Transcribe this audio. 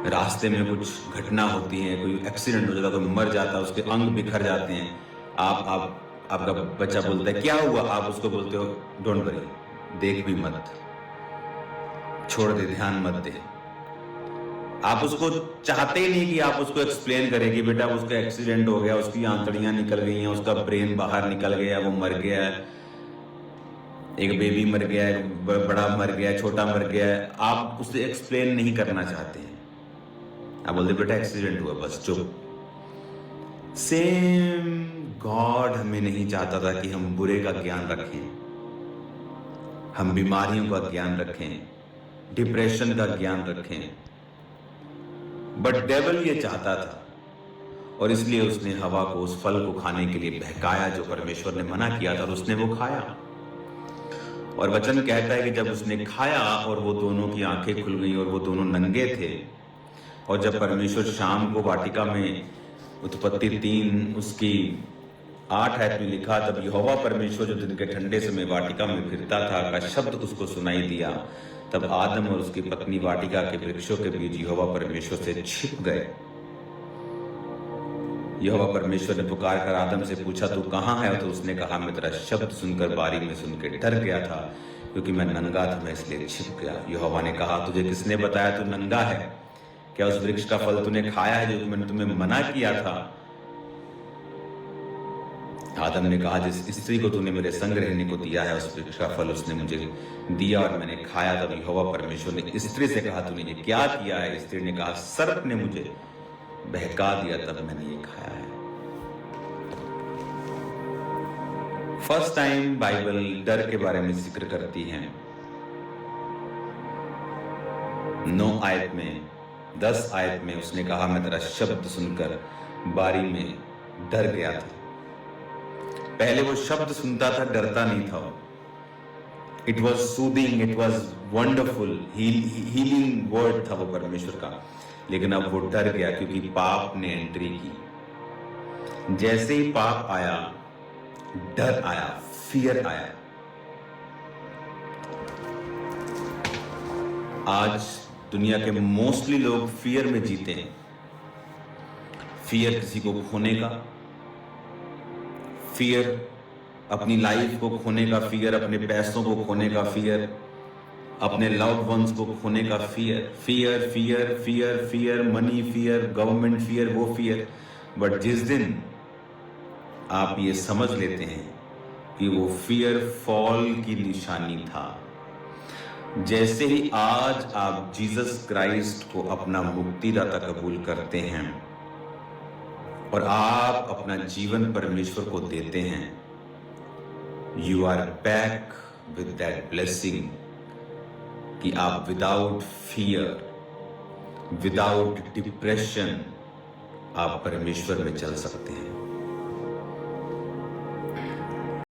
रास्ते में कुछ घटना होती है, कोई एक्सीडेंट हो जाता है, कोई मर जाता है, उसके अंग बिखर जाते हैं, आपका बच्चा बोलता है क्या हुआ, आप उसको बोलते हो डोंट वरी, देख भी मत, छोड़ दे, ध्यान मत दे। आप उसको चाहते ही नहीं कि आप उसको एक्सप्लेन करें कि बेटा उसका एक्सीडेंट हो गया, उसकी आंतड़ियां निकल गई हैं, उसका ब्रेन बाहर निकल गया, वो मर गया है, एक बेबी मर गया है, बड़ा मर गया है, छोटा मर गया है। आप उसे एक्सप्लेन नहीं करना चाहते हैं, आप बोलते बेटा एक्सीडेंट हुआ, बस चुप। सेम गॉड हमें नहीं चाहता था कि हम बुरे का ज्ञान रखें, हम बीमारियों का ज्ञान रखें, डिप्रेशन का ज्ञान रखें, बट डेविल ये चाहता था, और इसलिए उसने हवा को उस फल को खाने के लिए बहकाया जो परमेश्वर ने मना किया था, और उसने वो खाया। और वचन कहता है कि जब उसने खाया और वो दोनों की आंखें खुल गई और वो दोनों नंगे थे, और जब परमेश्वर शाम को वाटिका में, उत्पत्ति 3 उसकी 8 आयत में लिखा, तब यहोवा परमेश्वर जो दिन के ठंडे समय वाटिका में फिरता था का शब्द उसको सुनाई दिया, तब आदम और उसकी पत्नी वाटिका के वृक्षों के बीच यहोवा परमेश्वर से छिप गए। यहोवा परमेश्वर ने पुकार कर आदम से पूछा, तू कहाँ है? तो उसने कहा, मैं तेरा शब्द सुनकर बारी में सुन के डर गया था, क्योंकि मैं नंगा था, मैं इसलिए छिप गया। यहोवा ने कहा, तुझे किसने बताया तू नंगा है? क्या उस वृक्ष का फल तूने खाया है जो मैंने तुम्हें मना किया था? आदम ने कहा, जिस स्त्री को तूने मेरे संग रहने को दिया है, उस वृक्ष का फल उसने मुझे दिया और मैंने खाया। तब यहोवा परमेश्वर ने स्त्री से कहा, तूने ये क्या किया है? स्त्री ने कहा, सर्प ने मुझे बहका दिया, तब मैंने ये खाया है। फर्स्ट टाइम बाइबल डर के बारे में जिक्र करती है। 9 आयत में, 10 आयत में उसने कहा, मैं तेरा शब्द सुनकर बारी में डर गया था। पहले वो शब्द सुनता था, डरता नहीं था। It was soothing, it was wonderful, healing word था वो परमेश्वर का। लेकिन अब वो डर गया क्योंकि पाप ने एंट्री की। जैसे ही पाप आया, डर आया, फियर आया। आज दुनिया के मोस्टली लोग फियर में जीते हैं। फियर किसी को खोने का, फियर अपनी लाइफ को खोने का, फियर अपने पैसों को खोने का, फियर अपने लव्ड वंस को खोने का, fear fear fear fear fear money fear, government fear, वो फियर। बट जिस दिन आप ये समझ लेते हैं कि वो फियर फॉल की निशानी था, जैसे ही आज आप जीसस क्राइस्ट को अपना मुक्तिदाता कबूल करते हैं और आप अपना जीवन परमेश्वर को देते हैं, you are back with that blessing कि आप विदाउट फियर, विदाउट डिप्रेशन आप परमेश्वर में चल सकते हैं।